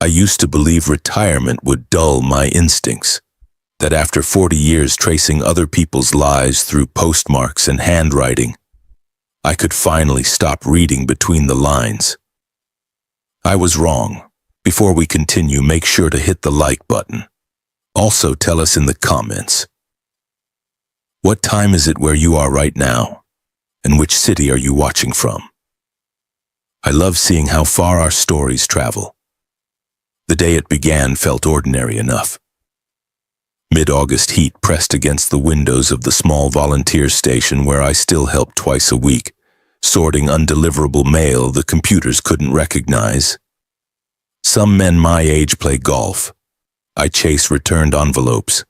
I used to believe retirement would dull my instincts, that after 40 years tracing other people's lives through postmarks and handwriting, I could finally stop reading between the lines. I was wrong. Before we continue, make sure to hit the like button. Also, tell us in the comments, what time is it where you are right now, and which city are you watching from? I love seeing how far our stories travel. The day it began felt ordinary enough. Mid-August heat pressed against the windows of the small volunteer station where I still helped twice a week, sorting undeliverable mail the computers couldn't recognize. Some men my age play golf. I chase returned envelopes.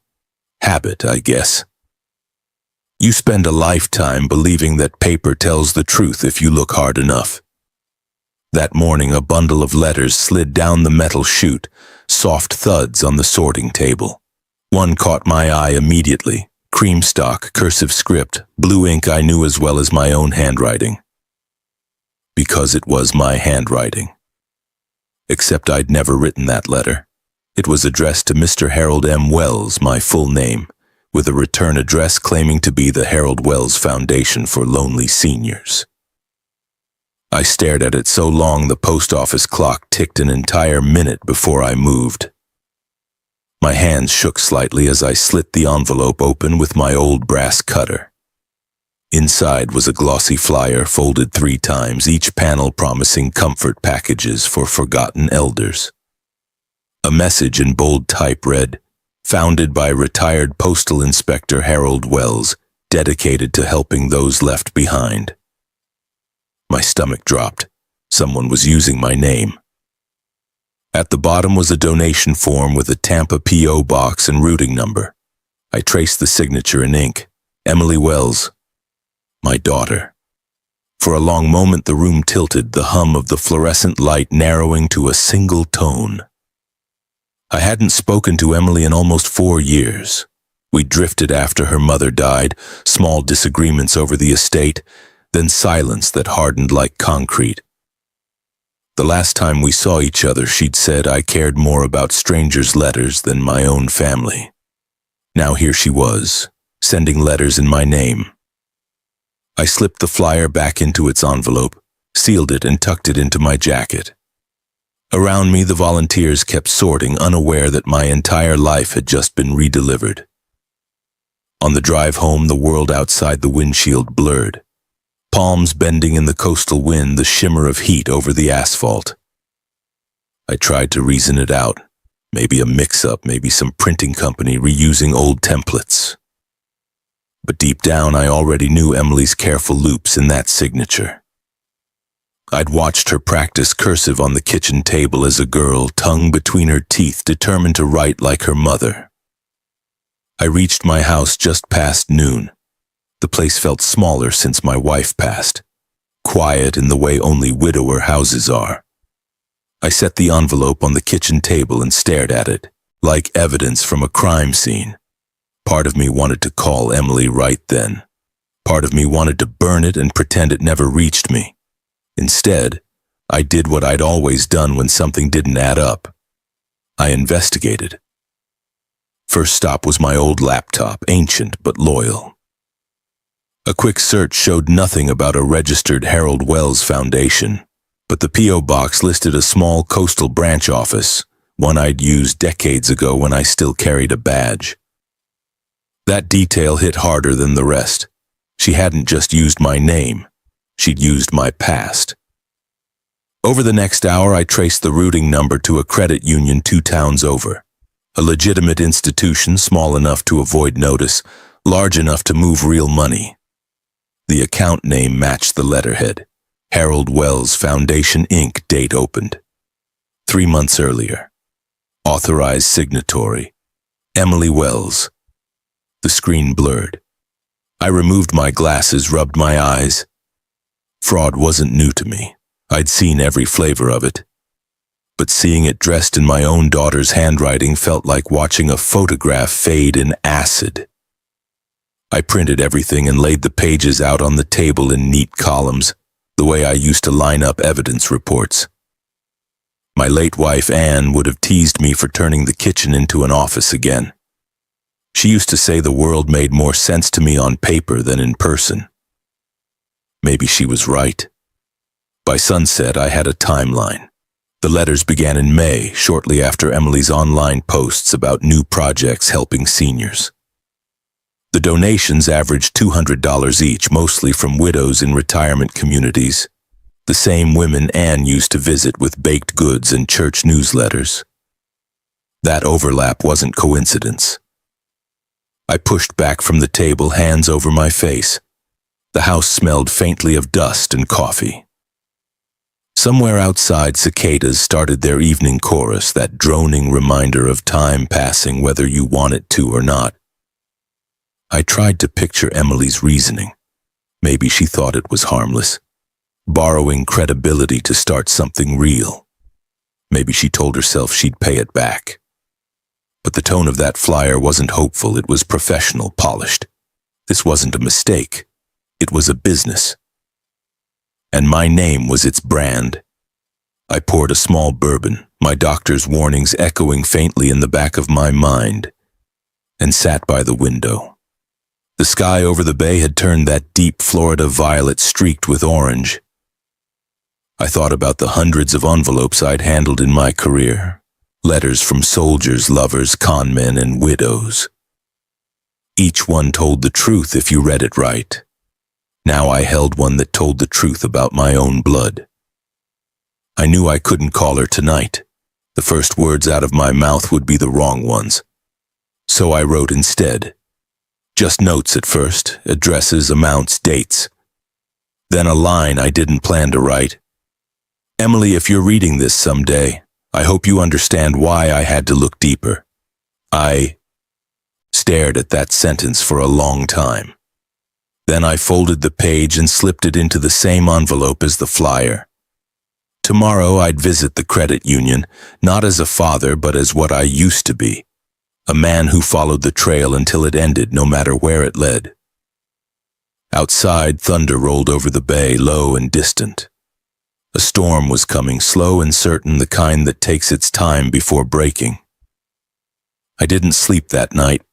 Habit, I guess. You spend a lifetime believing that paper tells the truth if you look hard enough. That morning, a bundle of letters slid down the metal chute, soft thuds on the sorting table. One caught my eye immediately. Cream stock, cursive script, blue ink I knew as well as my own handwriting. Because it was my handwriting. Except I'd never written that letter. It was addressed to Mr. Harold M. Wells, my full name, with a return address claiming to be the Harold Wells Foundation for Lonely Seniors. I stared at it so long the post office clock ticked an entire minute before I moved. My hands shook slightly as I slit the envelope open with my old brass cutter. Inside was a glossy flyer folded 3 times, each panel promising comfort packages for forgotten elders. A message in bold type read, "Founded by retired Postal Inspector Harold Wells, dedicated to helping those left behind." My stomach dropped. Someone was using my name. At the bottom was a donation form with a Tampa P.O. box and routing number. I traced the signature in ink. Emily Wells, my daughter. For a long moment the room tilted, the hum of the fluorescent light narrowing to a single tone. I hadn't spoken to Emily in almost 4 years. We drifted after her mother died, small disagreements over the estate, then silence that hardened like concrete. The last time we saw each other, she'd said I cared more about strangers' letters than my own family. Now here she was, sending letters in my name. I slipped the flyer back into its envelope, sealed it, and tucked it into my jacket. Around me, the volunteers kept sorting, unaware that my entire life had just been redelivered. On the drive home, the world outside the windshield blurred. Palms bending in the coastal wind, the shimmer of heat over the asphalt. I tried to reason it out. Maybe a mix-up, maybe some printing company reusing old templates. But deep down, I already knew Emily's careful loops in that signature. I'd watched her practice cursive on the kitchen table as a girl, tongue between her teeth, determined to write like her mother. I reached my house just past noon. The place felt smaller since my wife passed, quiet in the way only widower houses are. I set the envelope on the kitchen table and stared at it, like evidence from a crime scene. Part of me wanted to call Emily right then. Part of me wanted to burn it and pretend it never reached me. Instead, I did what I'd always done when something didn't add up. I investigated. First stop was my old laptop, ancient but loyal. A quick search showed nothing about a registered Harold Wells Foundation, but the P.O. box listed a small coastal branch office, one I'd used decades ago when I still carried a badge. That detail hit harder than the rest. She hadn't just used my name, she'd used my past. Over the next hour, I traced the routing number to a credit union 2 towns over. A legitimate institution, small enough to avoid notice, large enough to move real money. The account name matched the letterhead. Harold Wells Foundation, Inc. Date opened. 3 months earlier. Authorized signatory. Emily Wells. The screen blurred. I removed my glasses, rubbed my eyes. Fraud wasn't new to me. I'd seen every flavor of it. But seeing it dressed in my own daughter's handwriting felt like watching a photograph fade in acid. I printed everything and laid the pages out on the table in neat columns, the way I used to line up evidence reports. My late wife, Anne, would have teased me for turning the kitchen into an office again. She used to say the world made more sense to me on paper than in person. Maybe she was right. By sunset, I had a timeline. The letters began in May, shortly after Emily's online posts about new projects helping seniors. The donations averaged $200 each, mostly from widows in retirement communities, the same women Anne used to visit with baked goods and church newsletters. That overlap wasn't coincidence. I pushed back from the table, hands over my face. The house smelled faintly of dust and coffee. Somewhere outside, cicadas started their evening chorus, that droning reminder of time passing whether you want it to or not. I tried to picture Emily's reasoning. Maybe she thought it was harmless, borrowing credibility to start something real. Maybe she told herself she'd pay it back. But the tone of that flyer wasn't hopeful, it was professional, polished. This wasn't a mistake. It was a business. And my name was its brand. I poured a small bourbon, my doctor's warnings echoing faintly in the back of my mind, and sat by the window. The sky over the bay had turned that deep Florida violet streaked with orange. I thought about the hundreds of envelopes I'd handled in my career, letters from soldiers, lovers, con men, and widows. Each one told the truth if you read it right. Now I held one that told the truth about my own blood. I knew I couldn't call her tonight. The first words out of my mouth would be the wrong ones. So I wrote instead. Just notes at first, addresses, amounts, dates. Then a line I didn't plan to write. Emily, if you're reading this someday, I hope you understand why I had to look deeper. I stared at that sentence for a long time. Then I folded the page and slipped it into the same envelope as the flyer. Tomorrow I'd visit the credit union, not as a father but as what I used to be, a man who followed the trail until it ended, no matter where it led. Outside, thunder rolled over the bay, low and distant. A storm was coming, slow and certain, the kind that takes its time before breaking. I didn't sleep that night.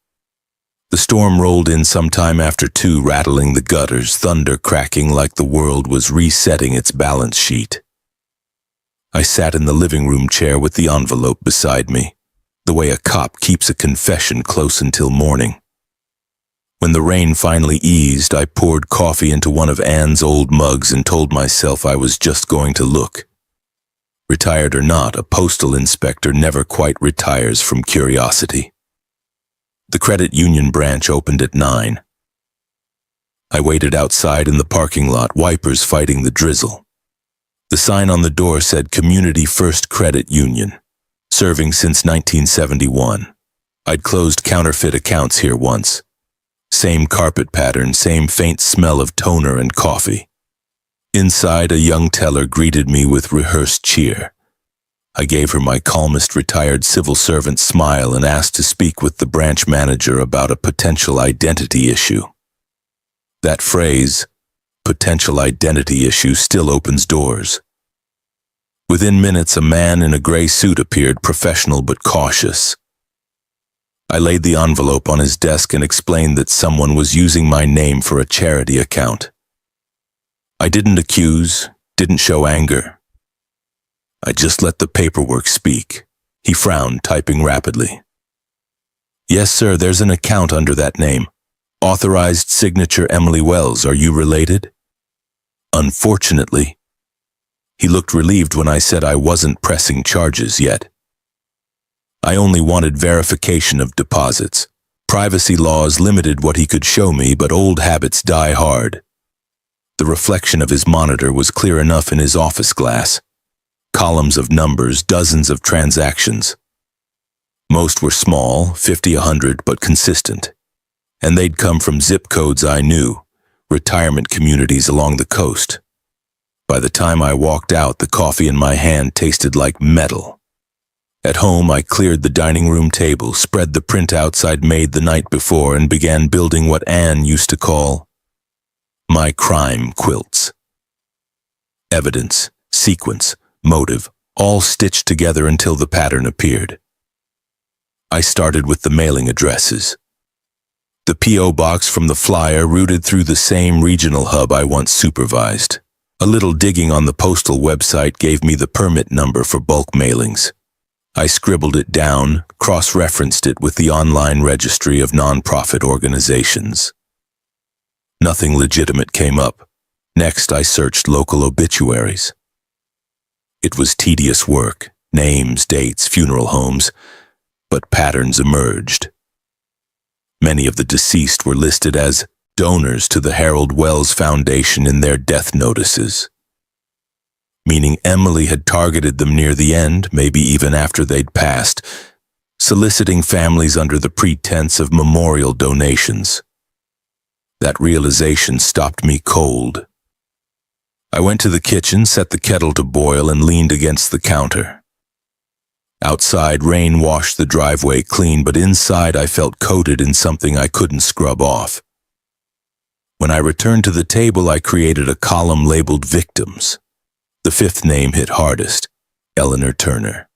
The storm rolled in sometime after 2, rattling the gutters, thunder cracking like the world was resetting its balance sheet. I sat in the living room chair with the envelope beside me, the way a cop keeps a confession close until morning. When the rain finally eased, I poured coffee into one of Anne's old mugs and told myself I was just going to look. Retired or not, a postal inspector never quite retires from curiosity. The credit union branch opened at 9. I waited outside in the parking lot, wipers fighting the drizzle. The sign on the door said Community First Credit Union, serving since 1971. I'd closed counterfeit accounts here once. Same carpet pattern, same faint smell of toner and coffee. Inside, a young teller greeted me with rehearsed cheer. I gave her my calmest retired civil servant smile and asked to speak with the branch manager about a potential identity issue. That phrase, potential identity issue, still opens doors. Within minutes, a man in a gray suit appeared, professional but cautious. I laid the envelope on his desk and explained that someone was using my name for a charity account. I didn't accuse, didn't show anger. I just let the paperwork speak. He frowned, typing rapidly. Yes, sir, there's an account under that name. Authorized signature Emily Wells. Are you related? Unfortunately. He looked relieved when I said I wasn't pressing charges yet. I only wanted verification of deposits. Privacy laws limited what he could show me, but old habits die hard. The reflection of his monitor was clear enough in his office glass. Columns of numbers, dozens of transactions. Most were small, 50, 100, but consistent. And they'd come from zip codes I knew, retirement communities along the coast. By the time I walked out, the coffee in my hand tasted like metal. At home, I cleared the dining room table, spread the printouts I'd made the night before, and began building what Anne used to call my crime quilts. Evidence, sequence, motive, all stitched together until the pattern appeared. I started with the mailing addresses. The P.O. box from the flyer routed through the same regional hub I once supervised. A little digging on the postal website gave me the permit number for bulk mailings. I scribbled it down, cross-referenced it with the online registry of non-profit organizations. Nothing legitimate came up. Next, I searched local obituaries. It was tedious work, names, dates, funeral homes, but patterns emerged. Many of the deceased were listed as donors to the Harold Wells Foundation in their death notices, meaning Emily had targeted them near the end, maybe even after they'd passed, soliciting families under the pretense of memorial donations. That realization stopped me cold. I went to the kitchen, set the kettle to boil, and leaned against the counter. Outside, rain washed the driveway clean, but inside I felt coated in something I couldn't scrub off. When I returned to the table, I created a column labeled Victims. The fifth name hit hardest, Eleanor Turner.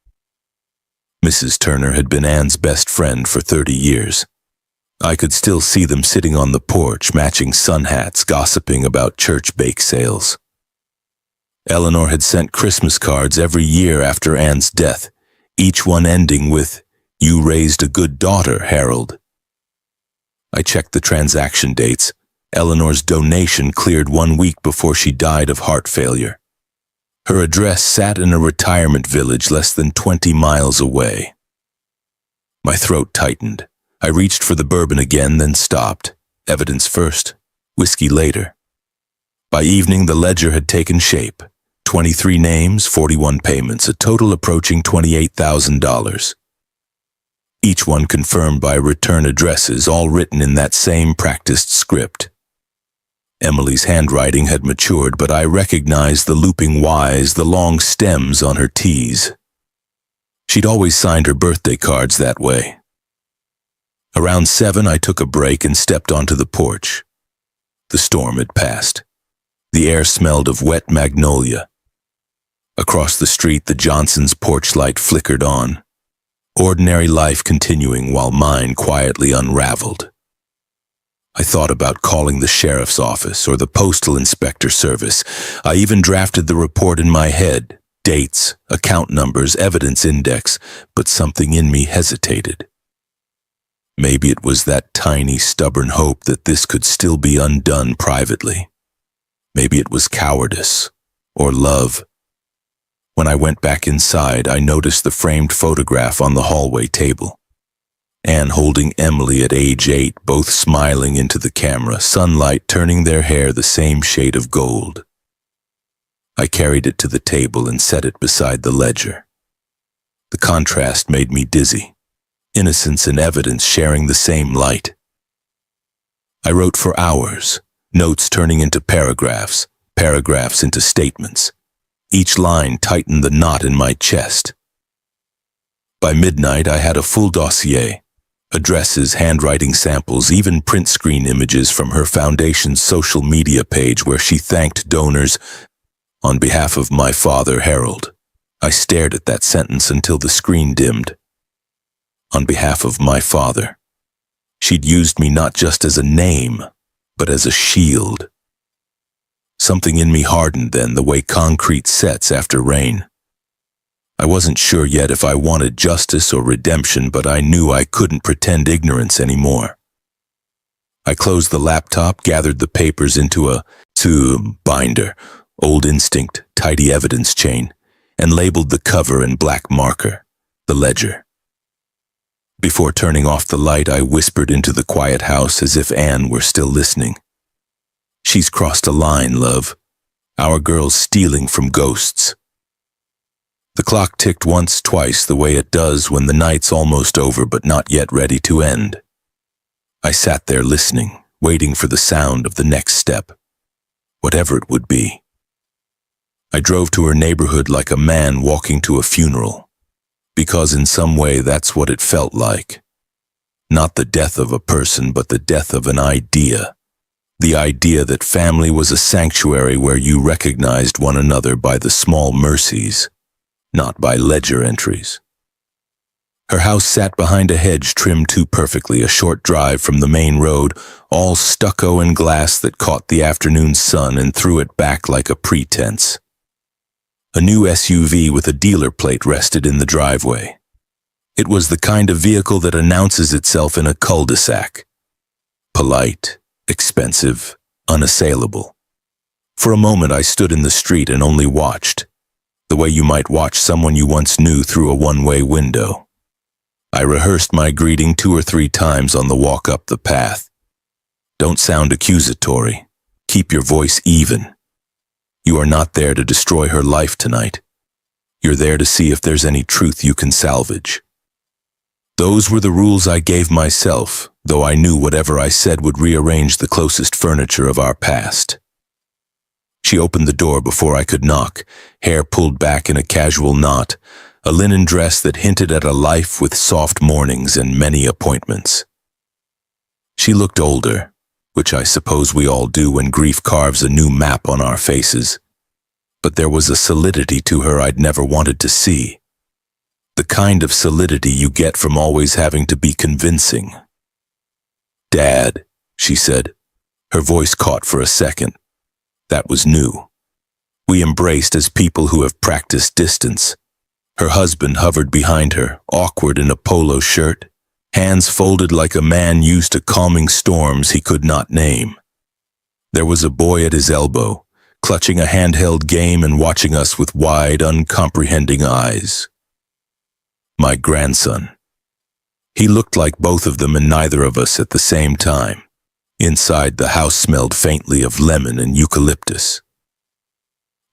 Mrs. Turner had been Anne's best friend for 30 years. I could still see them sitting on the porch, matching sun hats, gossiping about church bake sales. Eleanor had sent Christmas cards every year after Anne's death, each one ending with, "You raised a good daughter, Harold." I checked the transaction dates. Eleanor's donation cleared 1 week before she died of heart failure. Her address sat in a retirement village less than 20 miles away. My throat tightened. I reached for the bourbon again, then stopped. Evidence first, whiskey later. By evening, the ledger had taken shape. 23 names, 41 payments, a total approaching $28,000. Each one confirmed by return addresses, all written in that same practiced script. Emily's handwriting had matured, but I recognized the looping Ys, the long stems on her Ts. She'd always signed her birthday cards that way. Around 7, I took a break and stepped onto the porch. The storm had passed. The air smelled of wet magnolia. Across the street, the Johnsons' porch light flickered on. Ordinary life continuing while mine quietly unraveled. I thought about calling the sheriff's office or the postal inspector service. I even drafted the report in my head, dates, account numbers, evidence index, but something in me hesitated. Maybe it was that tiny, stubborn hope that this could still be undone privately. Maybe it was cowardice or love. When I went back inside, I noticed the framed photograph on the hallway table. Anne holding Emily at age 8, both smiling into the camera, sunlight turning their hair the same shade of gold. I carried it to the table and set it beside the ledger. The contrast made me dizzy. Innocence and evidence sharing the same light. I wrote for hours, notes turning into paragraphs, paragraphs into statements. Each line tightened the knot in my chest. By midnight, I had a full dossier. Addresses, handwriting samples, even print screen images from her foundation's social media page where she thanked donors on behalf of my father, Harold. I stared at that sentence until the screen dimmed. On behalf of my father. She'd used me not just as a name, but as a shield. Something in me hardened then, the way concrete sets after rain. I wasn't sure yet if I wanted justice or redemption, but I knew I couldn't pretend ignorance anymore. I closed the laptop, gathered the papers into a binder, old instinct, tidy evidence chain, and labeled the cover in black marker, the ledger. Before turning off the light, I whispered into the quiet house as if Anne were still listening. "She's crossed a line, love. Our girl's stealing from ghosts." The clock ticked once, twice, the way it does when the night's almost over but not yet ready to end. I sat there listening, waiting for the sound of the next step, whatever it would be. I drove to her neighborhood like a man walking to a funeral, because in some way that's what it felt like. Not the death of a person, but the death of an idea. The idea that family was a sanctuary where you recognized one another by the small mercies. not by ledger entries. Her house sat behind a hedge trimmed too perfectly, a short drive from the main road, all stucco and glass that caught the afternoon sun and threw it back like a pretense. A new SUV with a dealer plate rested in the driveway. It was the kind of vehicle that announces itself in a cul-de-sac. Polite, expensive, unassailable. For a moment I stood in the street and only watched, the way you might watch someone you once knew through a one-way window. I rehearsed my greeting 2 or 3 times on the walk up the path. Don't sound accusatory. Keep your voice even. You are not there to destroy her life tonight. You're there to see if there's any truth you can salvage. Those were the rules I gave myself, though I knew whatever I said would rearrange the closest furniture of our past. She opened the door before I could knock, hair pulled back in a casual knot, a linen dress that hinted at a life with soft mornings and many appointments. She looked older, which I suppose we all do when grief carves a new map on our faces, but there was a solidity to her I'd never wanted to see. The kind of solidity you get from always having to be convincing. "Dad," she said. Her voice caught for a second. That was new. We embraced as people who have practiced distance. Her husband hovered behind her, awkward in a polo shirt, hands folded like a man used to calming storms he could not name. There was a boy at his elbow, clutching a handheld game and watching us with wide, uncomprehending eyes. My grandson. He looked like both of them and neither of us at the same time. Inside, the house smelled faintly of lemon and eucalyptus.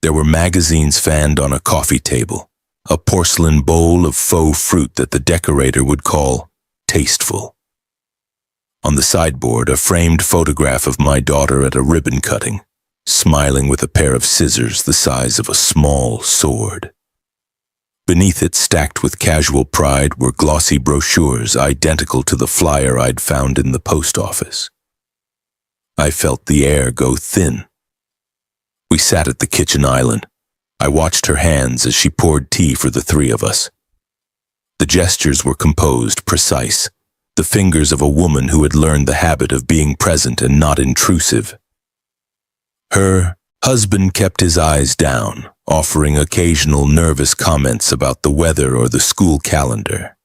There were magazines fanned on a coffee table, a porcelain bowl of faux fruit that the decorator would call tasteful. On the sideboard, a framed photograph of my daughter at a ribbon cutting, smiling with a pair of scissors the size of a small sword. Beneath it, stacked with casual pride, were glossy brochures identical to the flyer I'd found in the post office. I felt the air go thin. We sat at the kitchen island. I watched her hands as she poured tea for the 3 of us. The gestures were composed, precise, the fingers of a woman who had learned the habit of being present and not intrusive. Her husband kept his eyes down, offering occasional nervous comments about the weather or the school calendar.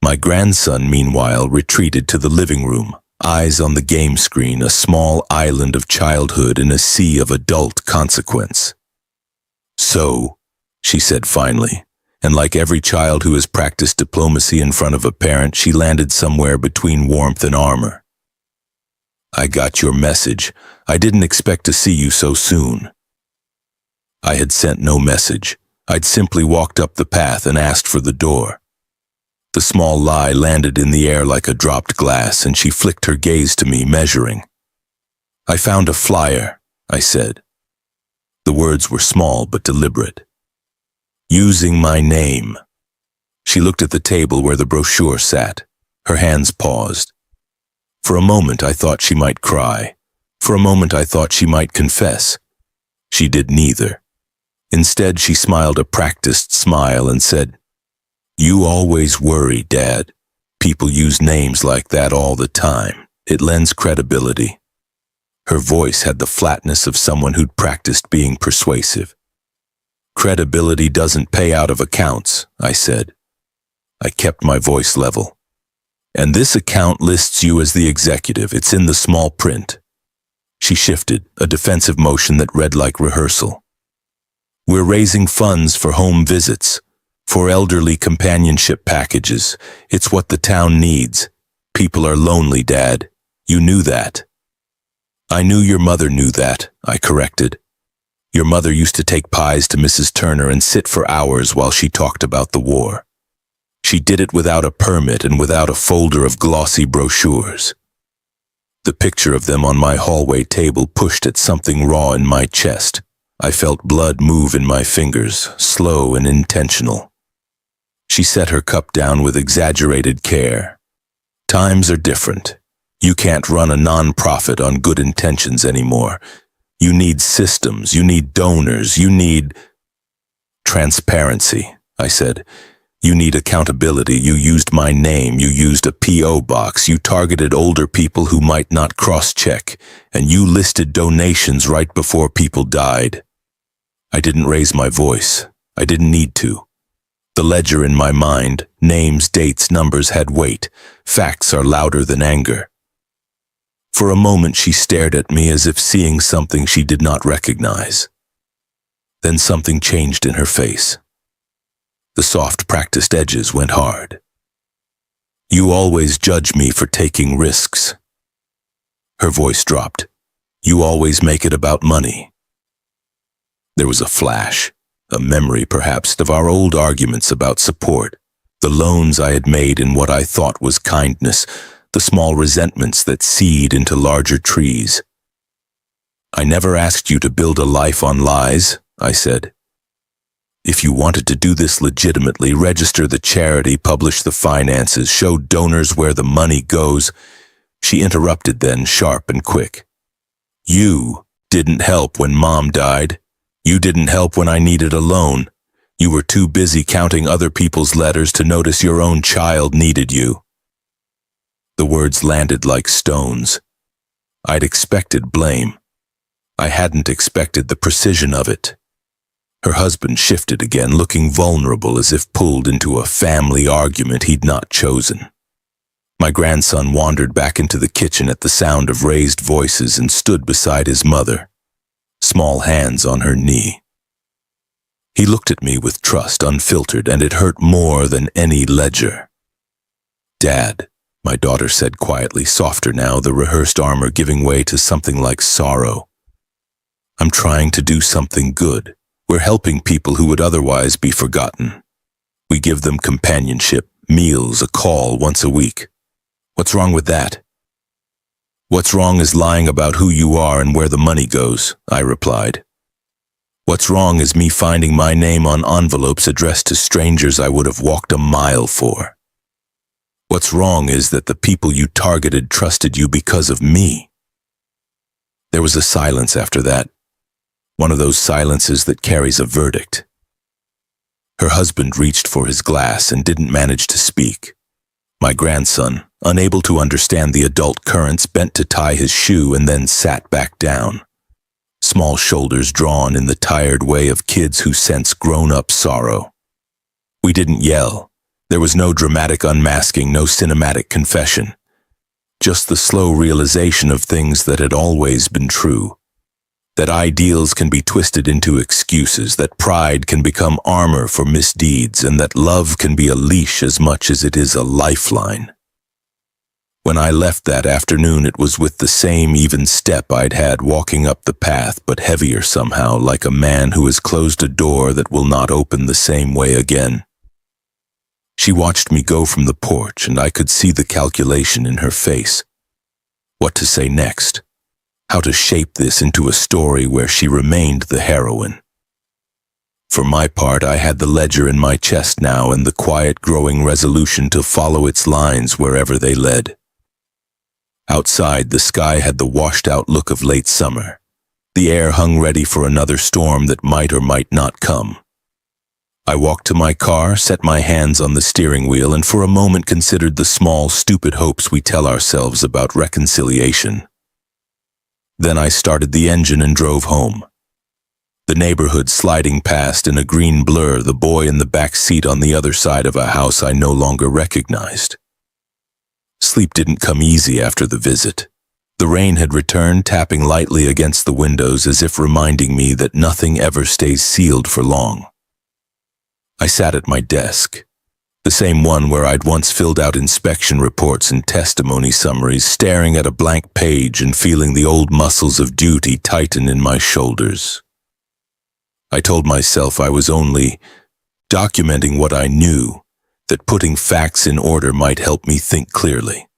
My grandson, meanwhile, retreated to the living room, eyes on the game screen, a small island of childhood in a sea of adult consequence. "So," she said finally, and like every child who has practiced diplomacy in front of a parent, she landed somewhere between warmth and armor. "I got your message. I didn't expect to see you so soon." I had sent no message. I'd simply walked up the path and asked for the door. The small lie landed in the air like a dropped glass, and she flicked her gaze to me, measuring. "I found a flyer," I said. The words were small but deliberate. "Using my name." She looked at the table where the brochure sat. Her hands paused. For a moment I thought she might cry. For a moment I thought she might confess. She did neither. Instead, she smiled a practiced smile and said, "You always worry, Dad. People use names like that all the time. It lends credibility." Her voice had the flatness of someone who'd practiced being persuasive. "Credibility doesn't pay out of accounts," I said. I kept my voice level. "And this account lists you as the executive. It's in the small print." She shifted, a defensive motion that read like rehearsal. "We're raising funds for home visits, for elderly companionship packages. It's what the town needs. People are lonely, Dad. You knew that." "I knew your mother knew that," I corrected. "Your mother used to take pies to Mrs. Turner and sit for hours while she talked about the war. She did it without a permit and without a folder of glossy brochures." The picture of them on my hallway table pushed at something raw in my chest. I felt blood move in my fingers, slow and intentional. She set her cup down with exaggerated care. "Times are different. You can't run a non-profit on good intentions anymore. You need systems, you need donors, you need..." Transparency, I said. You need accountability. You used my name. You used a P.O. box. You targeted older people who might not cross-check. And you listed donations right before people died. I didn't raise my voice. I didn't need to. The ledger in my mind, names, dates, numbers had weight. Facts are louder than anger. For a moment she stared at me as if seeing something she did not recognize. Then something changed in her face. The soft, practiced edges went hard. You always judge me for taking risks. Her voice dropped. You always make it about money. There was a flash, a memory perhaps, of our old arguments about support, the loans I had made in what I thought was kindness, the small resentments that seed into larger trees. I never asked you to build a life on lies, I said. If you wanted to do this legitimately, register the charity, publish the finances, show donors where the money goes. She interrupted then, sharp and quick. You didn't help when Mom died. You didn't help when I needed a loan. You were too busy counting other people's letters to notice your own child needed you. The words landed like stones. I'd expected blame. I hadn't expected the precision of it. Her husband shifted again, looking vulnerable as if pulled into a family argument he'd not chosen. My grandson wandered back into the kitchen at the sound of raised voices and stood beside his mother, small hands on her knee. He looked at me with trust, unfiltered, and it hurt more than any ledger. Dad, my daughter said quietly, softer now, the rehearsed armor giving way to something like sorrow. I'm trying to do something good. We're helping people who would otherwise be forgotten. We give them companionship, meals, a call once a week. What's wrong with that? What's wrong is lying about who you are and where the money goes, I replied. What's wrong is me finding my name on envelopes addressed to strangers I would have walked a mile for. What's wrong is that the people you targeted trusted you because of me. There was a silence after that. One of those silences that carries a verdict. Her husband reached for his glass and didn't manage to speak. My grandson, unable to understand the adult currents, bent to tie his shoe and then sat back down. Small shoulders drawn in the tired way of kids who sense grown-up sorrow. We didn't yell. There was no dramatic unmasking, no cinematic confession. Just the slow realization of things that had always been true. That ideals can be twisted into excuses, that pride can become armor for misdeeds, and that love can be a leash as much as it is a lifeline. When I left that afternoon, it was with the same even step I'd had walking up the path, but heavier somehow, like a man who has closed a door that will not open the same way again. She watched me go from the porch, and I could see the calculation in her face. What to say next? How to shape this into a story where she remained the heroine. For my part, I had the ledger in my chest now and the quiet growing resolution to follow its lines wherever they led. Outside, the sky had the washed-out look of late summer. The air hung ready for another storm that might or might not come. I walked to my car, set my hands on the steering wheel, and for a moment considered the small, stupid hopes we tell ourselves about reconciliation. Then I started the engine and drove home. The neighborhood sliding past in a green blur, the boy in the back seat on the other side of a house I no longer recognized. Sleep didn't come easy after the visit. The rain had returned, tapping lightly against the windows as if reminding me that nothing ever stays sealed for long. I sat at my desk, the same one where I'd once filled out inspection reports and testimony summaries, staring at a blank page and feeling the old muscles of duty tighten in my shoulders. I told myself I was only documenting what I knew, that putting facts in order might help me think clearly.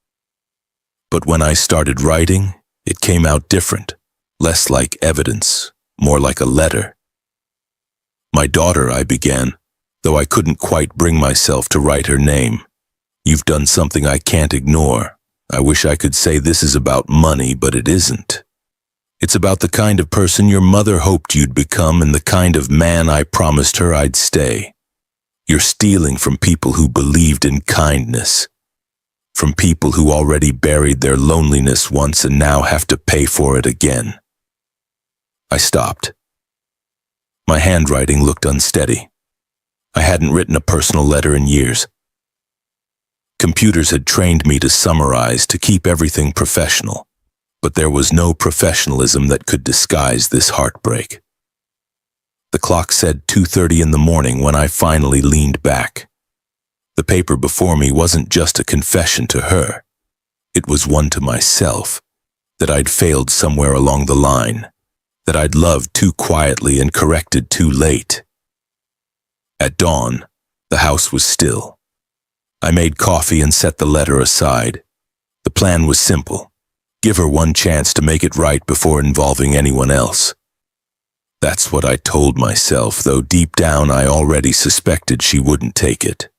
But when I started writing, it came out different, less like evidence, more like a letter. My daughter, I began, though I couldn't quite bring myself to write her name. You've done something I can't ignore. I wish I could say this is about money, but it isn't. It's about the kind of person your mother hoped you'd become and the kind of man I promised her I'd stay. You're stealing from people who believed in kindness, from people who already buried their loneliness once and now have to pay for it again." I stopped. My handwriting looked unsteady. I hadn't written a personal letter in years. Computers had trained me to summarize, to keep everything professional, but there was no professionalism that could disguise this heartbreak. The clock said 2:30 in the morning when I finally leaned back. The paper before me wasn't just a confession to her. It was one to myself, that I'd failed somewhere along the line, that I'd loved too quietly and corrected too late. At dawn, the house was still. I made coffee and set the letter aside. The plan was simple. Give her one chance to make it right before involving anyone else. That's what I told myself, though deep down I already suspected she wouldn't take it.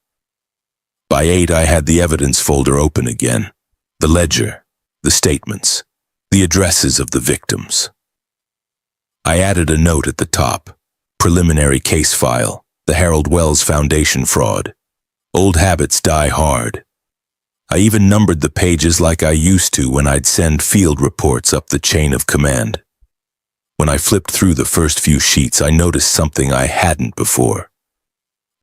By 8, I had the evidence folder open again. The ledger, the statements, the addresses of the victims. I added a note at the top. Preliminary case file, the Harold Wells Foundation fraud. Old habits die hard. I even numbered the pages like I used to when I'd send field reports up the chain of command. When I flipped through the first few sheets, I noticed something I hadn't before.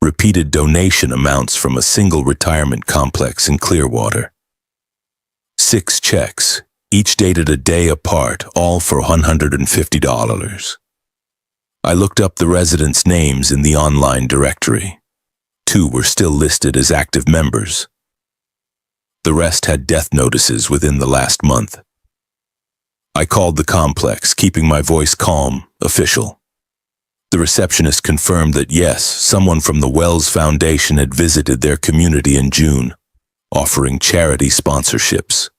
Repeated donation amounts from a single retirement complex in Clearwater. 6 checks, each dated a day apart, all for $150. I looked up the residents' names in the online directory. 2 were still listed as active members. The rest had death notices within the last month. I called the complex, keeping my voice calm, official. The receptionist confirmed that yes, someone from the Wells Foundation had visited their community in June, offering charity sponsorships.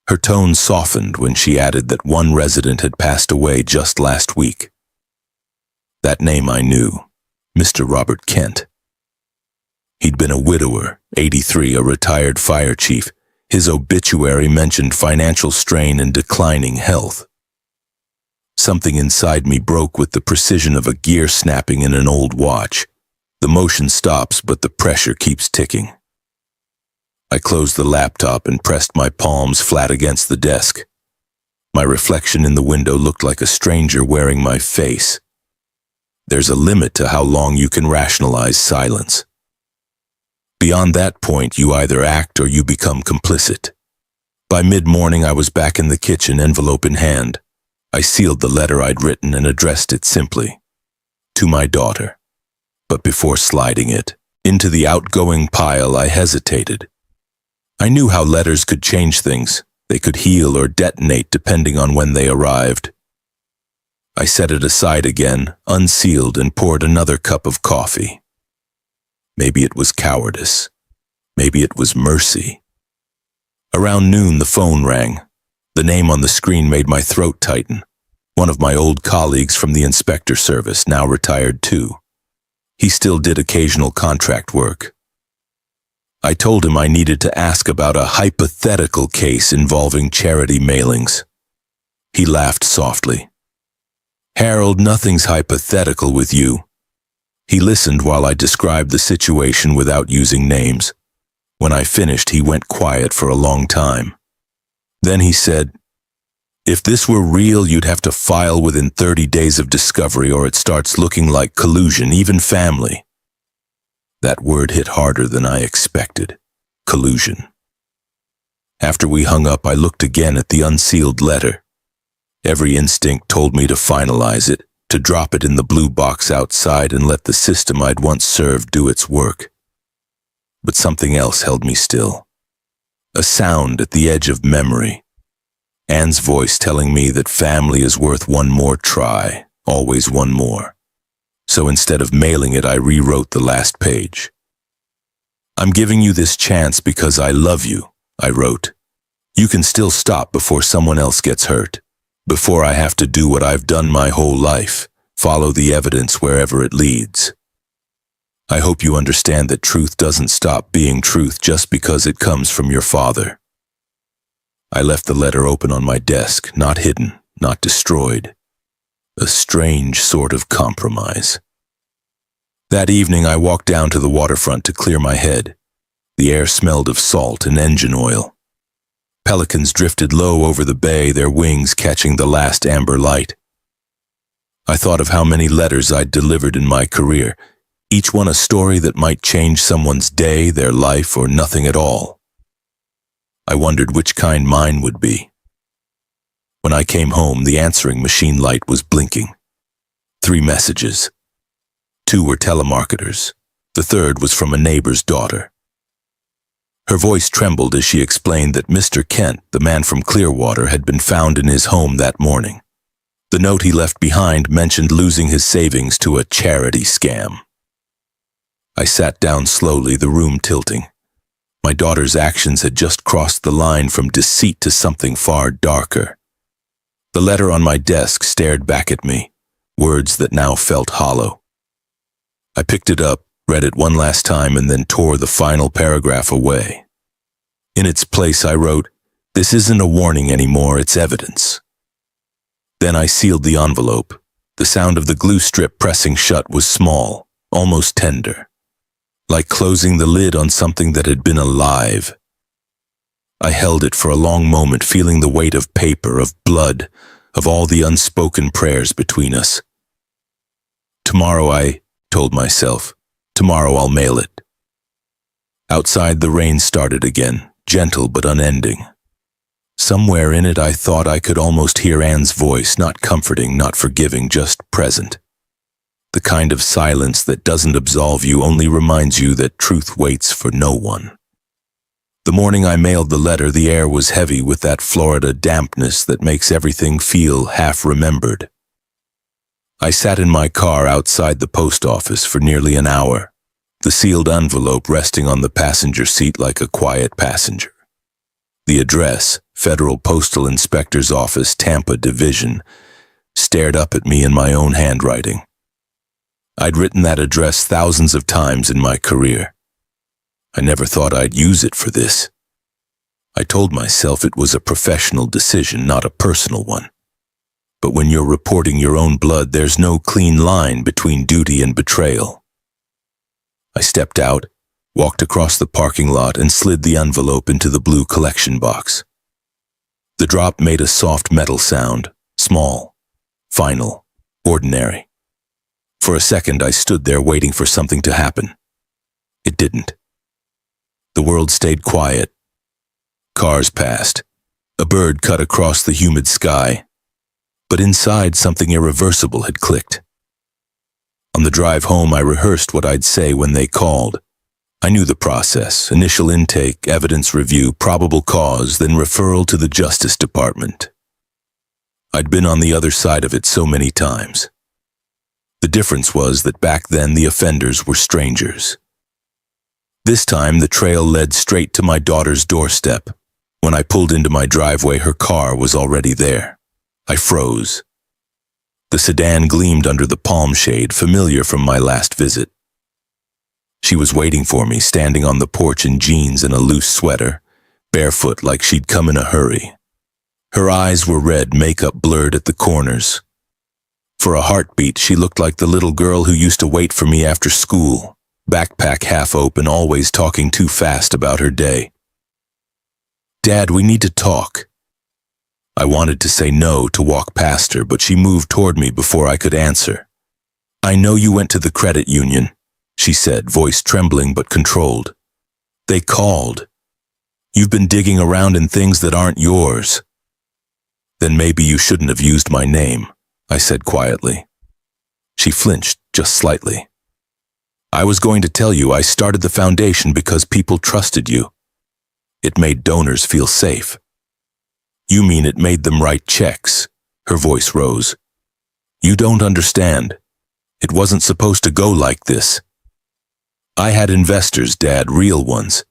Her tone softened when she added that one resident had passed away just last week. That name I knew, Mr. Robert Kent. He'd been a widower, 83, a retired fire chief. His obituary mentioned financial strain and declining health. Something inside me broke with the precision of a gear snapping in an old watch. The motion stops, but the pressure keeps ticking. I closed the laptop and pressed my palms flat against the desk. My reflection in the window looked like a stranger wearing my face. There's a limit to how long you can rationalize silence. Beyond that point, you either act or you become complicit. By mid-morning, I was back in the kitchen, envelope in hand. I sealed the letter I'd written and addressed it simply. To my daughter. But before sliding it into the outgoing pile, I hesitated. I knew how letters could change things. They could heal or detonate depending on when they arrived. I set it aside again, unsealed, and poured another cup of coffee. Maybe it was cowardice. Maybe it was mercy. Around noon, the phone rang. The name on the screen made my throat tighten. One of my old colleagues from the inspector service, now retired too. He still did occasional contract work. I told him I needed to ask about a hypothetical case involving charity mailings. He laughed softly. "Harold, nothing's hypothetical with you." He listened while I described the situation without using names. When I finished, he went quiet for a long time. Then he said, "If this were real, you'd have to file within 30 days of discovery or it starts looking like collusion, even family." That word hit harder than I expected. Collusion. After we hung up, I looked again at the unsealed letter. Every instinct told me to finalize it, to drop it in the blue box outside and let the system I'd once served do its work. But something else held me still. A sound at the edge of memory. Anne's voice telling me that family is worth one more try, always one more. So instead of mailing it, I rewrote the last page. "I'm giving you this chance because I love you," I wrote. "You can still stop before someone else gets hurt. Before I have to do what I've done my whole life, follow the evidence wherever it leads. I hope you understand that truth doesn't stop being truth just because it comes from your father." I left the letter open on my desk, not hidden, not destroyed. A strange sort of compromise. That evening I walked down to the waterfront to clear my head. The air smelled of salt and engine oil. Pelicans drifted low over the bay, their wings catching the last amber light. I thought of how many letters I'd delivered in my career, each one a story that might change someone's day, their life, or nothing at all. I wondered which kind mine would be. When I came home, the answering machine light was blinking. 3 messages. 2 were telemarketers. The third was from a neighbor's daughter. Her voice trembled as she explained that Mr. Kent, the man from Clearwater, had been found in his home that morning. The note he left behind mentioned losing his savings to a charity scam. I sat down slowly, the room tilting. My daughter's actions had just crossed the line from deceit to something far darker. The letter on my desk stared back at me, words that now felt hollow. I picked it up, read it one last time, and then tore the final paragraph away. In its place I wrote, "This isn't a warning anymore, it's evidence." Then I sealed the envelope. The sound of the glue strip pressing shut was small, almost tender, like closing the lid on something that had been alive. I held it for a long moment, feeling the weight of paper, of blood, of all the unspoken prayers between us. Tomorrow, I told myself, tomorrow I'll mail it. Outside, the rain started again, gentle but unending. Somewhere in it I thought I could almost hear Anne's voice, not comforting, not forgiving, just present. The kind of silence that doesn't absolve you, only reminds you that truth waits for no one. The morning I mailed the letter, the air was heavy with that Florida dampness that makes everything feel half-remembered. I sat in my car outside the post office for nearly an hour, the sealed envelope resting on the passenger seat like a quiet passenger. The address, Federal Postal Inspector's Office, Tampa Division, stared up at me in my own handwriting. I'd written that address thousands of times in my career. I never thought I'd use it for this. I told myself it was a professional decision, not a personal one. But when you're reporting your own blood, there's no clean line between duty and betrayal. I stepped out, walked across the parking lot, and slid the envelope into the blue collection box. The drop made a soft metal sound, small, final, ordinary. For a second, I stood there waiting for something to happen. It didn't. The world stayed quiet. Cars passed. A bird cut across the humid sky. But inside, something irreversible had clicked. On the drive home, I rehearsed what I'd say when they called. I knew the process: initial intake, evidence review, probable cause, then referral to the Justice Department. I'd been on the other side of it so many times. The difference was that back then the offenders were strangers. This time the trail led straight to my daughter's doorstep. When I pulled into my driveway, her car was already there. I froze. The sedan gleamed under the palm shade, familiar from my last visit. She was waiting for me, standing on the porch in jeans and a loose sweater, barefoot like she'd come in a hurry. Her eyes were red, makeup blurred at the corners. For a heartbeat, she looked like the little girl who used to wait for me after school, backpack half open, always talking too fast about her day. "Dad, we need to talk." I wanted to say no, to walk past her, but she moved toward me before I could answer. "I know you went to the credit union," she said, voice trembling but controlled. "They called. You've been digging around in things that aren't yours." "Then maybe you shouldn't have used my name," I said quietly. She flinched just slightly. "I was going to tell you I started the foundation because people trusted you. It made donors feel safe." "You mean it made them write checks?" Her voice rose. "You don't understand. It wasn't supposed to go like this. I had investors, Dad, real ones.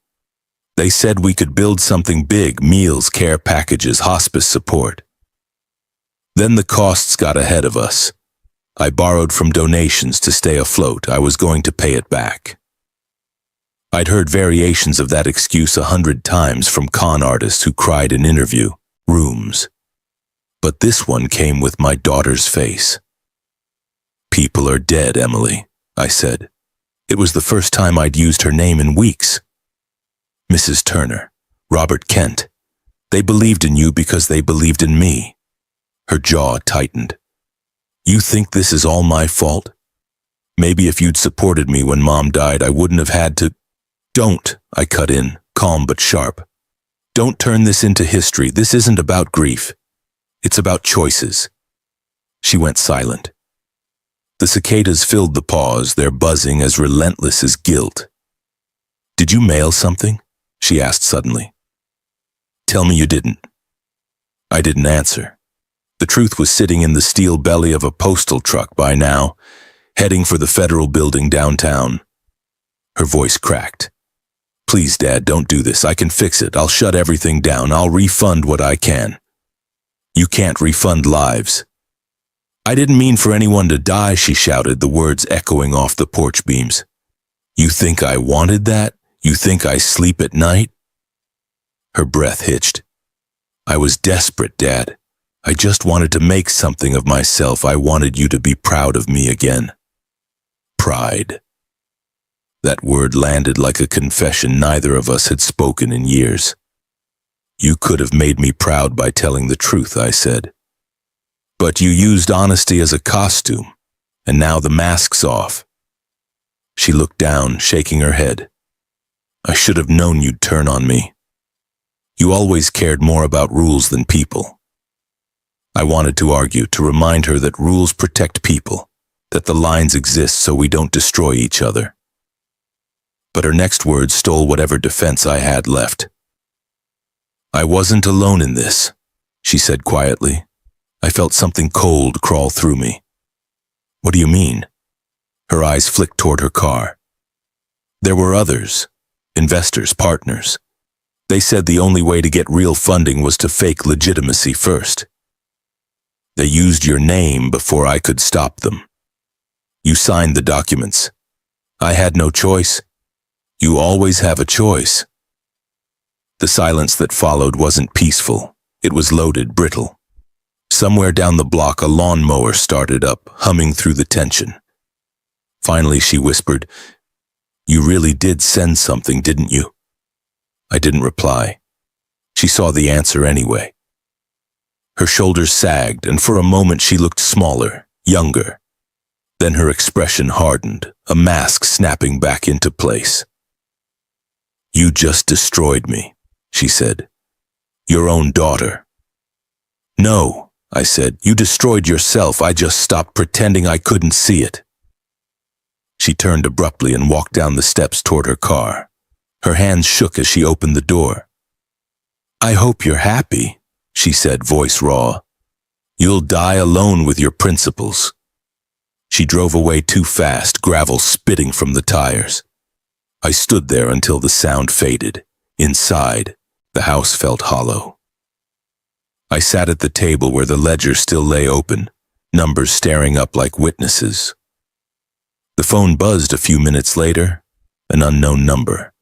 They said we could build something big: meals, care packages, hospice support. Then the costs got ahead of us. I borrowed from donations to stay afloat. I was going to pay it back." I'd heard variations of that excuse 100 times from con artists who cried in interview rooms. But this one came with my daughter's face. "People are dead, Emily," I said. It was the first time I'd used her name in weeks. "Mrs. Turner, Robert Kent, they believed in you because they believed in me." Her jaw tightened. "You think this is all my fault? Maybe if you'd supported me when Mom died, I wouldn't have had to—" "Don't," I cut in, calm but sharp. "Don't turn this into history. This isn't about grief. It's about choices." She went silent. The cicadas filled the pause, their buzzing as relentless as guilt. "Did you mail something?" she asked suddenly. "Tell me you didn't." I didn't answer. The truth was sitting in the steel belly of a postal truck by now, heading for the federal building downtown. Her voice cracked. "Please, Dad, don't do this. I can fix it. I'll shut everything down. I'll refund what I can." "You can't refund lives." "I didn't mean for anyone to die," she shouted, the words echoing off the porch beams. "You think I wanted that? You think I sleep at night?" Her breath hitched. "I was desperate, Dad. I just wanted to make something of myself. I wanted you to be proud of me again." Pride. That word landed like a confession neither of us had spoken in years. "You could have made me proud by telling the truth," I said. "But you used honesty as a costume, and now the mask's off." She looked down, shaking her head. "I should have known you'd turn on me. You always cared more about rules than people." I wanted to argue, to remind her that rules protect people, that the lines exist so we don't destroy each other. But her next words stole whatever defense I had left. "I wasn't alone in this," she said quietly. I felt something cold crawl through me. "What do you mean?" Her eyes flicked toward her car. "There were others, investors, partners. They said the only way to get real funding was to fake legitimacy first. They used your name before I could stop them. You signed the documents. I had no choice. You always have a choice." The silence that followed wasn't peaceful. It was loaded, brittle. Somewhere down the block, a lawnmower started up, humming through the tension. Finally, she whispered, "You really did send something, didn't you?" I didn't reply. She saw the answer anyway. Her shoulders sagged, and for a moment she looked smaller, younger. Then her expression hardened, a mask snapping back into place. "You just destroyed me," she said. "Your own daughter." "No," I said, "you destroyed yourself. I just stopped pretending I couldn't see it." She turned abruptly and walked down the steps toward her car. Her hands shook as she opened the door. "I hope you're happy," she said, voice raw. "You'll die alone with your principles." She drove away too fast, gravel spitting from the tires. I stood there until the sound faded. Inside, the house felt hollow. I sat at the table where the ledger still lay open, numbers staring up like witnesses. The phone buzzed a few minutes later, an unknown number.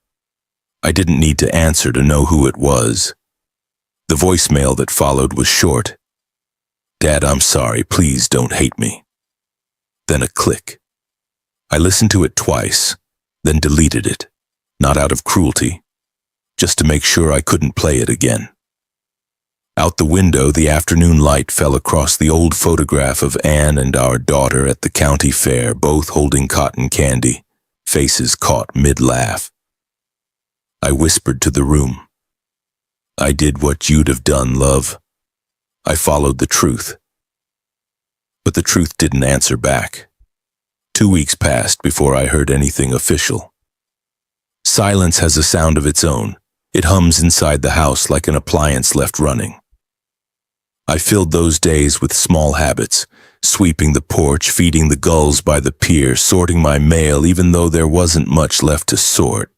I didn't need to answer to know who it was. The voicemail that followed was short. "Dad, I'm sorry. Please don't hate me." Then a click. I listened to it twice, then deleted it, not out of cruelty, just to make sure I couldn't play it again. Out the window, the afternoon light fell across the old photograph of Anne and our daughter at the county fair, both holding cotton candy, faces caught mid-laugh. I whispered to the room, "I did what you'd have done, love. I followed the truth." But the truth didn't answer back. 2 weeks passed before I heard anything official. Silence has a sound of its own. It hums inside the house like an appliance left running. I filled those days with small habits, sweeping the porch, feeding the gulls by the pier, sorting my mail even though there wasn't much left to sort.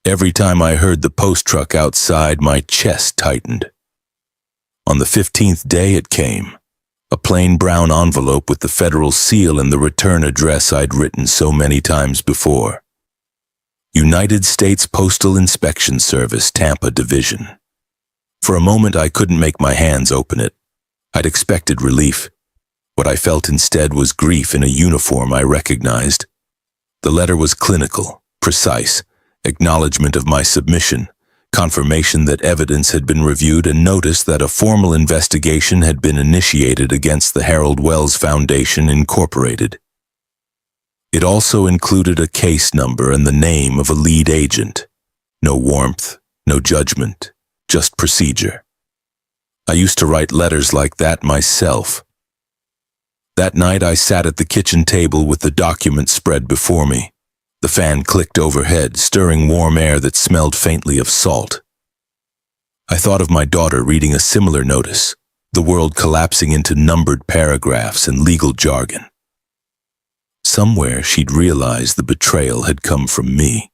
Every time I heard the post truck outside, my chest tightened. On the 15th day it came, a plain brown envelope with the federal seal and the return address I'd written so many times before. United States Postal Inspection Service, Tampa Division. For a moment I couldn't make my hands open it. I'd expected relief. What I felt instead was grief in a uniform I recognized. The letter was clinical, precise, acknowledgement of my submission, confirmation that evidence had been reviewed, and notice that a formal investigation had been initiated against the Harold Wells Foundation, Incorporated. It also included a case number and the name of a lead agent. No warmth, no judgment, just procedure. I used to write letters like that myself. That night I sat at the kitchen table with the document spread before me. The fan clicked overhead, stirring warm air that smelled faintly of salt. I thought of my daughter reading a similar notice, the world collapsing into numbered paragraphs and legal jargon. Somewhere she'd realized the betrayal had come from me.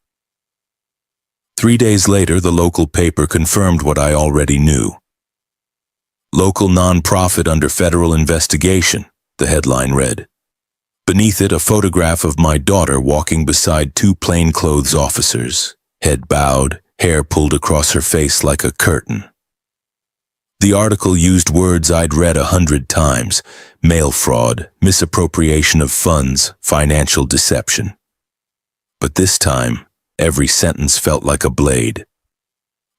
3 days later, the local paper confirmed what I already knew. Local nonprofit under federal investigation, the headline read. Beneath it, a photograph of my daughter walking beside 2 plainclothes officers, head bowed, hair pulled across her face like a curtain. The article used words I'd read 100 times: mail fraud, misappropriation of funds, financial deception. But this time, every sentence felt like a blade.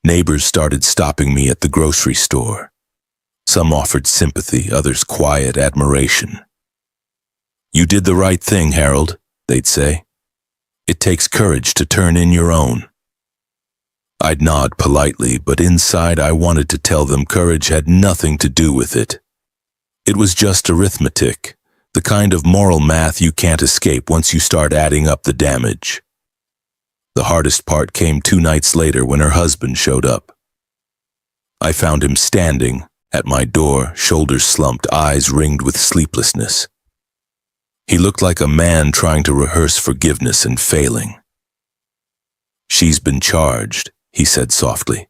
Neighbors started stopping me at the grocery store. Some offered sympathy, others quiet admiration. "You did the right thing, Harold," they'd say. "It takes courage to turn in your own." I'd nod politely, but inside I wanted to tell them courage had nothing to do with it. It was just arithmetic, the kind of moral math you can't escape once you start adding up the damage. The hardest part came 2 nights later when her husband showed up. I found him standing at my door, shoulders slumped, eyes ringed with sleeplessness. He looked like a man trying to rehearse forgiveness and failing. "She's been charged," he said softly.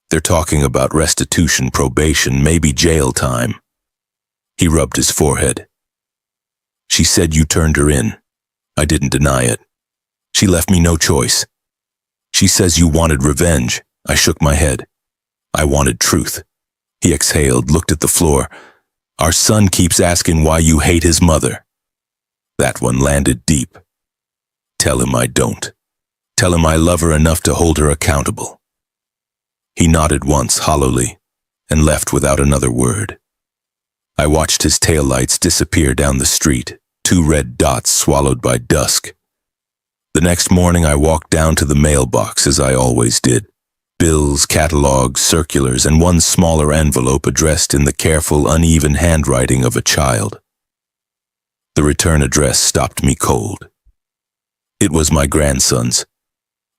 "They're talking about restitution, probation, maybe jail time." He rubbed his forehead. "She said you turned her in. I didn't deny it. She left me no choice. She says you wanted revenge." I shook my head. "I wanted truth." He exhaled, looked at the floor. "Our son keeps asking why you hate his mother." That one landed deep. "Tell him I don't. Tell him I love her enough to hold her accountable." He nodded once hollowly and left without another word. I watched his taillights disappear down the street, 2 red dots swallowed by dusk. The next morning I walked down to the mailbox as I always did. Bills, catalogs, circulars, and one smaller envelope addressed in the careful, uneven handwriting of a child. The return address stopped me cold. It was my grandson's.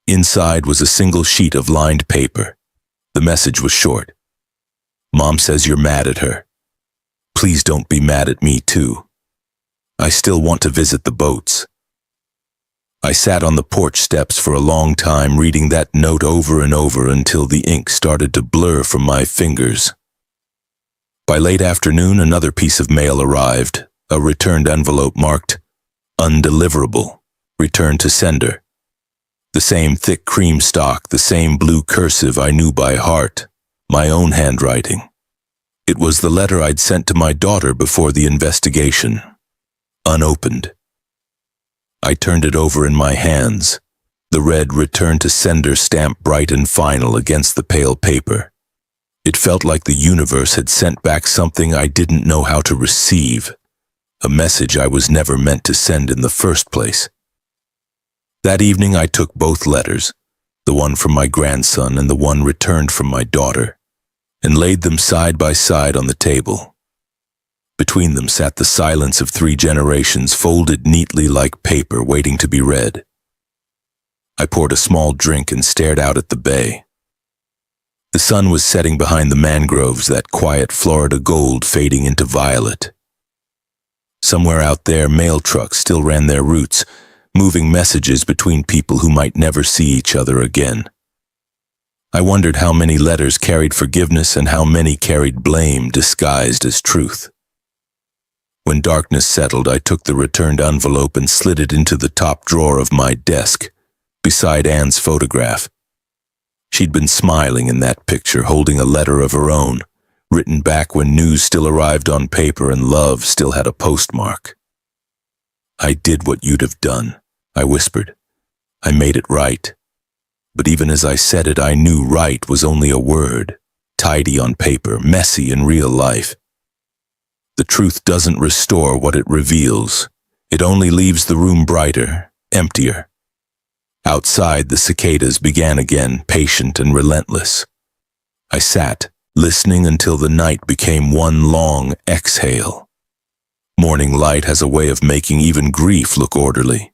Inside was a single sheet of lined paper. The message was short. "Mom says you're mad at her. Please don't be mad at me too. I still want to visit the boats." I sat on the porch steps for a long time, reading that note over and over until the ink started to blur from my fingers. By late afternoon, another piece of mail arrived, a returned envelope marked "Undeliverable, return to sender." The same thick cream stock, the same blue cursive I knew by heart, my own handwriting. It was the letter I'd sent to my daughter before the investigation, unopened. I turned it over in my hands, the red return to sender stamp bright and final against the pale paper. It felt like the universe had sent back something I didn't know how to receive, a message I was never meant to send in the first place. That evening I took both letters, the one from my grandson and the one returned from my daughter, and laid them side by side on the table. Between them sat the silence of 3 generations, folded neatly like paper, waiting to be read. I poured a small drink and stared out at the bay. The sun was setting behind the mangroves, that quiet Florida gold fading into violet. Somewhere out there, mail trucks still ran their routes, moving messages between people who might never see each other again. I wondered how many letters carried forgiveness and how many carried blame disguised as truth. When darkness settled, I took the returned envelope and slid it into the top drawer of my desk, beside Anne's photograph. She'd been smiling in that picture, holding a letter of her own, written back when news still arrived on paper and love still had a postmark. "I did what you'd have done," I whispered. "I made it right." But even as I said it, I knew right was only a word, tidy on paper, messy in real life. The truth doesn't restore what it reveals. It only leaves the room brighter, emptier. Outside, the cicadas began again, patient and relentless. I sat, listening until the night became one long exhale. Morning light has a way of making even grief look orderly.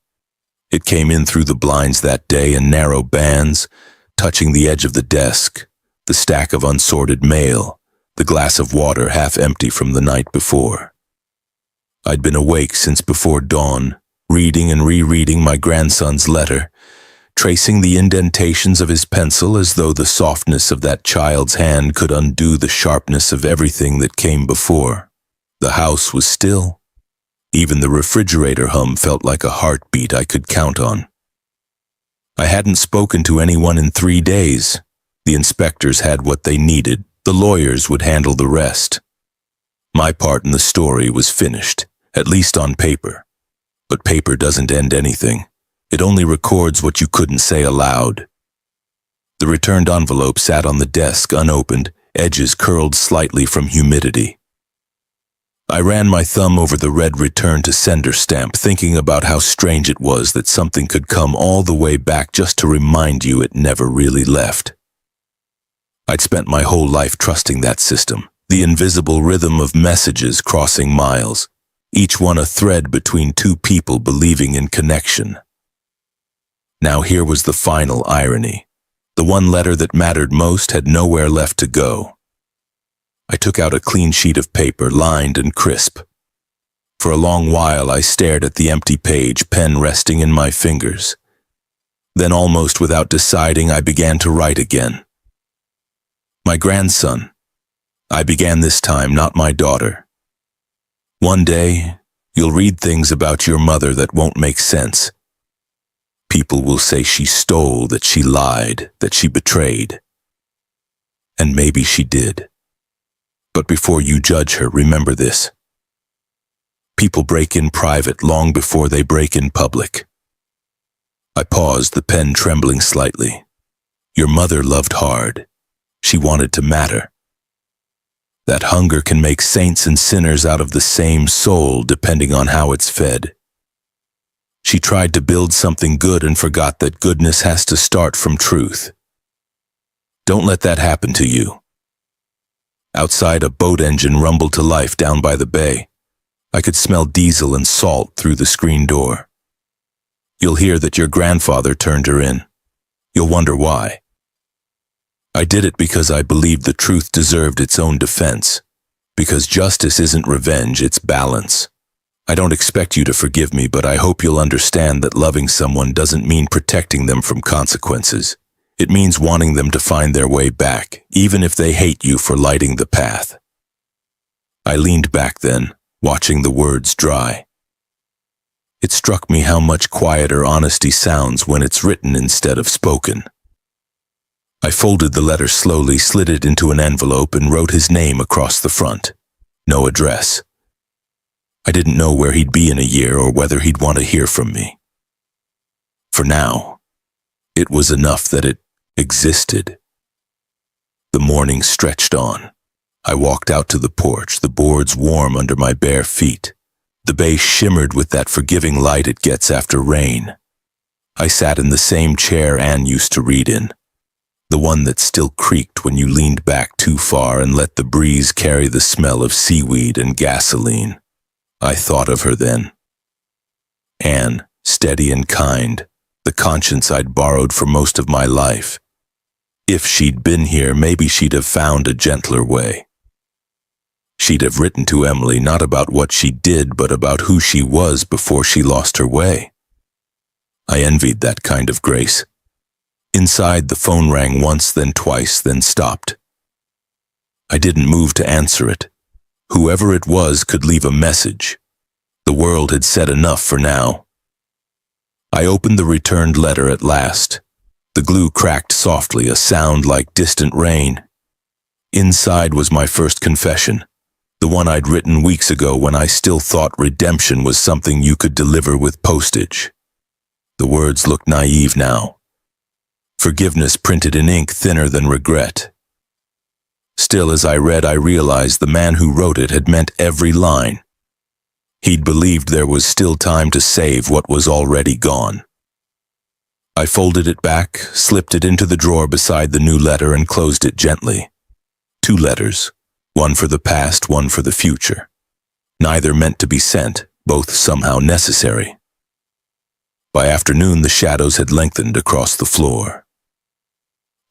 It came in through the blinds that day in narrow bands, touching the edge of the desk, the stack of unsorted mail, the glass of water half empty from the night before. I'd been awake since before dawn, reading and rereading my grandson's letter, tracing the indentations of his pencil as though the softness of that child's hand could undo the sharpness of everything that came before. The house was still. Even the refrigerator hum felt like a heartbeat I could count on. I hadn't spoken to anyone in 3 days. The inspectors had what they needed. The lawyers would handle the rest. My part in the story was finished, at least on paper. But paper doesn't end anything. It only records what you couldn't say aloud. The returned envelope sat on the desk unopened, edges curled slightly from humidity. I ran my thumb over the red return to sender stamp, thinking about how strange it was that something could come all the way back just to remind you it never really left. I'd spent my whole life trusting that system, the invisible rhythm of messages crossing miles, each one a thread between two people believing in connection. Now here was the final irony. The one letter that mattered most had nowhere left to go. I took out a clean sheet of paper, lined and crisp. For a long while I stared at the empty page, pen resting in my fingers. Then, almost without deciding, I began to write again. My grandson. I began this time, not my daughter. One day, you'll read things about your mother that won't make sense. People will say she stole, that she lied, that she betrayed. And maybe she did. But before you judge her, remember this. People break in private long before they break in public. I paused, the pen trembling slightly. Your mother loved hard. She wanted to matter. That hunger can make saints and sinners out of the same soul, depending on how it's fed. She tried to build something good and forgot that goodness has to start from truth. Don't let that happen to you. Outside, a boat engine rumbled to life down by the bay. I could smell diesel and salt through the screen door. You'll hear that your grandfather turned her in. You'll wonder why. I did it because I believed the truth deserved its own defense. Because justice isn't revenge, it's balance. I don't expect you to forgive me, but I hope you'll understand that loving someone doesn't mean protecting them from consequences. It means wanting them to find their way back, even if they hate you for lighting the path. I leaned back then, watching the words dry. It struck me how much quieter honesty sounds when it's written instead of spoken. I folded the letter slowly, slid it into an envelope, and wrote his name across the front. No address. I didn't know where he'd be in a year or whether he'd want to hear from me. For now, it was enough that it existed. The morning stretched on. I walked out to the porch, the boards warm under my bare feet. The bay shimmered with that forgiving light it gets after rain. I sat in the same chair Anne used to read in, the one that still creaked when you leaned back too far and let the breeze carry the smell of seaweed and gasoline. I thought of her then. Anne, steady and kind, the conscience I'd borrowed for most of my life. If she'd been here, maybe she'd have found a gentler way. She'd have written to Emily not about what she did, but about who she was before she lost her way. I envied that kind of grace. Inside, the phone rang once, then twice, then stopped. I didn't move to answer it. Whoever it was could leave a message. The world had said enough for now. I opened the returned letter at last. The glue cracked softly, a sound like distant rain. Inside was my first confession, the one I'd written weeks ago when I still thought redemption was something you could deliver with postage. The words looked naive now. Forgiveness printed in ink thinner than regret. Still, as I read, I realized the man who wrote it had meant every line. He'd believed there was still time to save what was already gone. I folded it back, slipped it into the drawer beside the new letter, and closed it gently. 2 letters, one for the past, one for the future. Neither meant to be sent, both somehow necessary. By afternoon, the shadows had lengthened across the floor.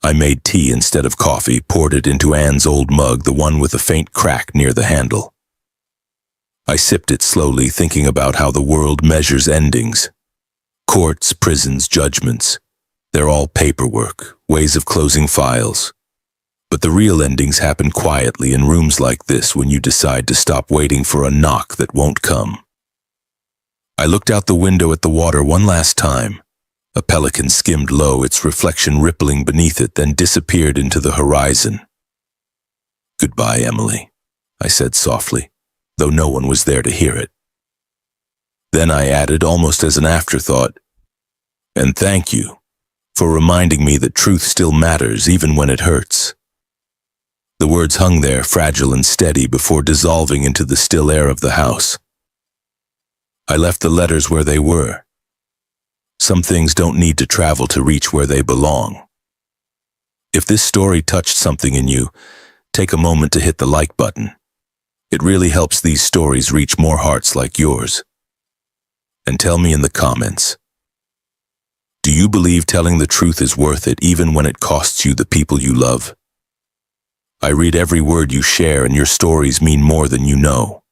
I made tea instead of coffee, poured it into Anne's old mug, the one with a faint crack near the handle. I sipped it slowly, thinking about how the world measures endings. Courts, prisons, judgments. They're all paperwork, ways of closing files. But the real endings happen quietly in rooms like this when you decide to stop waiting for a knock that won't come. I looked out the window at the water one last time. A pelican skimmed low, its reflection rippling beneath it, then disappeared into the horizon. "Goodbye, Emily," I said softly, though no one was there to hear it. Then I added, almost as an afterthought, "And thank you for reminding me that truth still matters even when it hurts." The words hung there, fragile and steady, before dissolving into the still air of the house. I left the letters where they were. Some things don't need to travel to reach where they belong. If this story touched something in you, take a moment to hit the like button. It really helps these stories reach more hearts like yours. And tell me in the comments, do you believe telling the truth is worth it even when it costs you the people you love? I read every word you share, and your stories mean more than you know.